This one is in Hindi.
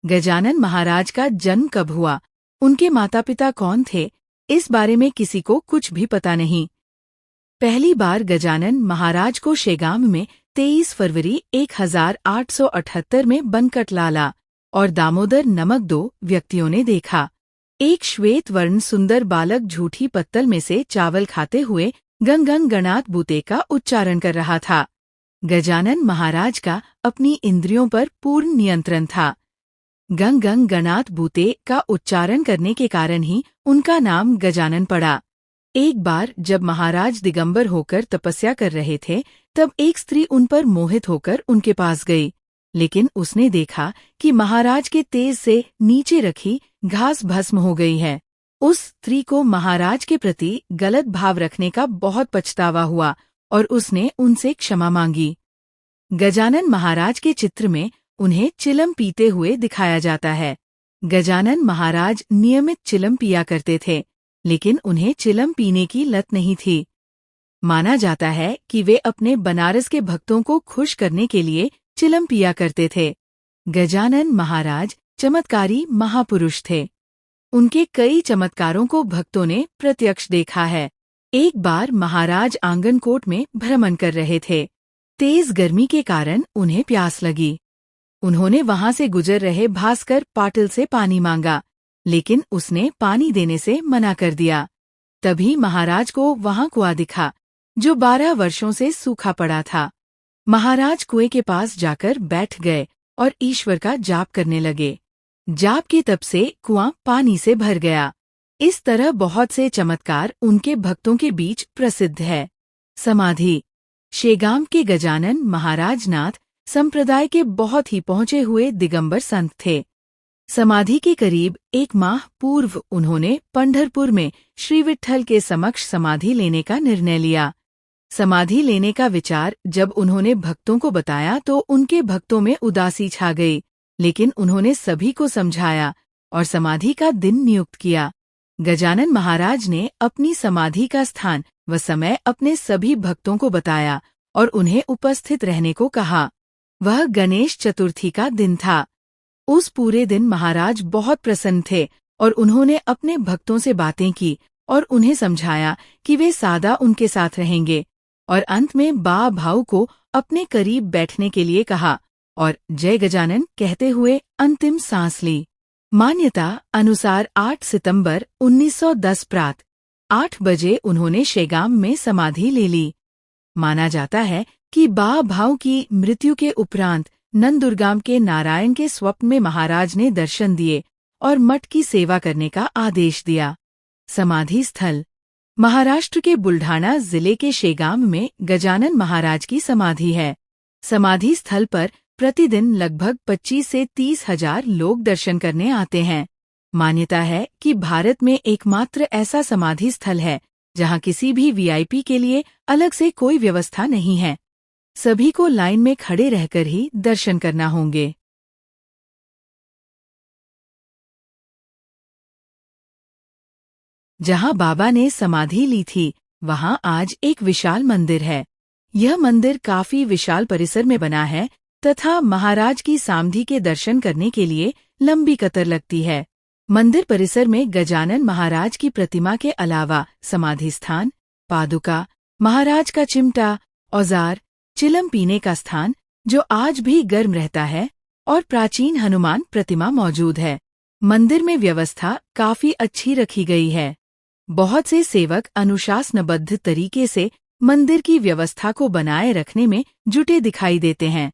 गजानन महाराज का जन्म कब हुआ, उनके माता पिता कौन थे, इस बारे में किसी को कुछ भी पता नहीं। पहली बार गजानन महाराज को शेगाम में 23 फरवरी 1878 में बनकटलाला और दामोदर नमक 2 व्यक्तियों ने देखा। एक श्वेत वर्ण सुंदर बालक झूठी पत्तल में से चावल खाते हुए गंग गंग गणात बूते का उच्चारण कर रहा था। गजानन महाराज का अपनी इंद्रियों पर पूर्ण नियंत्रण था। गंग गंग गणात बूते का उच्चारण करने के कारण ही उनका नाम गजानन पड़ा। एक बार जब महाराज दिगंबर होकर तपस्या कर रहे थे, तब एक स्त्री उन पर मोहित होकर उनके पास गई, लेकिन उसने देखा कि महाराज के तेज से नीचे रखी घास भस्म हो गई है। उस स्त्री को महाराज के प्रति गलत भाव रखने का बहुत पछतावा हुआ और उसने उनसे क्षमा मांगी। गजानन महाराज के चित्र में उन्हें चिलम पीते हुए दिखाया जाता है। गजानन महाराज नियमित चिलम पिया करते थे, लेकिन उन्हें चिलम पीने की लत नहीं थी। माना जाता है कि वे अपने बनारस के भक्तों को खुश करने के लिए चिलम पिया करते थे। गजानन महाराज चमत्कारी महापुरुष थे। उनके कई चमत्कारों को भक्तों ने प्रत्यक्ष देखा है। एक बार महाराज आंगनकोट में भ्रमण कर रहे थे। तेज गर्मी के कारण उन्हें प्यास लगी। उन्होंने वहां से गुजर रहे भास्कर पाटिल से पानी मांगा, लेकिन उसने पानी देने से मना कर दिया। तभी महाराज को वहां कुआं दिखा, जो 12 वर्षों से सूखा पड़ा था। महाराज कुएं के पास जाकर बैठ गए और ईश्वर का जाप करने लगे। जाप के तप से कुआं पानी से भर गया। इस तरह बहुत से चमत्कार उनके भक्तों के बीच प्रसिद्ध है। समाधि। शेगाम के गजानन महाराज नाथ संप्रदाय के बहुत ही पहुंचे हुए दिगंबर संत थे। समाधि के करीब 1 माह पूर्व उन्होंने पंढरपुर में श्री विट्ठल के समक्ष समाधि लेने का निर्णय लिया। समाधि लेने का विचार जब उन्होंने भक्तों को बताया तो उनके भक्तों में उदासी छा गई, लेकिन उन्होंने सभी को समझाया और समाधि का दिन नियुक्त किया। गजानन महाराज ने अपनी समाधि का स्थान व समय अपने सभी भक्तों को बताया और उन्हें उपस्थित रहने को कहा। वह गणेश चतुर्थी का दिन था। उस पूरे दिन महाराज बहुत प्रसन्न थे और उन्होंने अपने भक्तों से बातें की और उन्हें समझाया कि वे सदा उनके साथ रहेंगे, और अंत में बा भाऊ को अपने करीब बैठने के लिए कहा और जय गजानन कहते हुए अंतिम सांस ली। मान्यता अनुसार 8 सितंबर 1910 प्रातः 8 बजे उन्होंने शेगाम में समाधि ले ली। माना जाता है कि बा भाऊ की मृत्यु के उपरांत नंदुरगाम के नारायण के स्वप्न में महाराज ने दर्शन दिए और मठ की सेवा करने का आदेश दिया। समाधि स्थल। महाराष्ट्र के बुल्ढाना जिले के शेगाम में गजानन महाराज की समाधि है। समाधि स्थल पर प्रतिदिन लगभग 25 से 30 हजार लोग दर्शन करने आते हैं। मान्यता है कि भारत में एकमात्र ऐसा समाधि स्थल है जहां किसी भी वीआईपी के लिए अलग से कोई व्यवस्था नहीं है। सभी को लाइन में खड़े रहकर ही दर्शन करना होंगे। जहां बाबा ने समाधि ली थी, वहां आज एक विशाल मंदिर है। यह मंदिर काफी विशाल परिसर में बना है तथा महाराज की समाधि के दर्शन करने के लिए लंबी कतार लगती है। मंदिर परिसर में गजानन महाराज की प्रतिमा के अलावा समाधि स्थान, पादुका, महाराज का चिमटा, औजार, चिलम पीने का स्थान जो आज भी गर्म रहता है, और प्राचीन हनुमान प्रतिमा मौजूद है। मंदिर में व्यवस्था काफी अच्छी रखी गई है। बहुत से सेवक अनुशासनबद्ध तरीके से मंदिर की व्यवस्था को बनाए रखने में जुटे दिखाई देते हैं।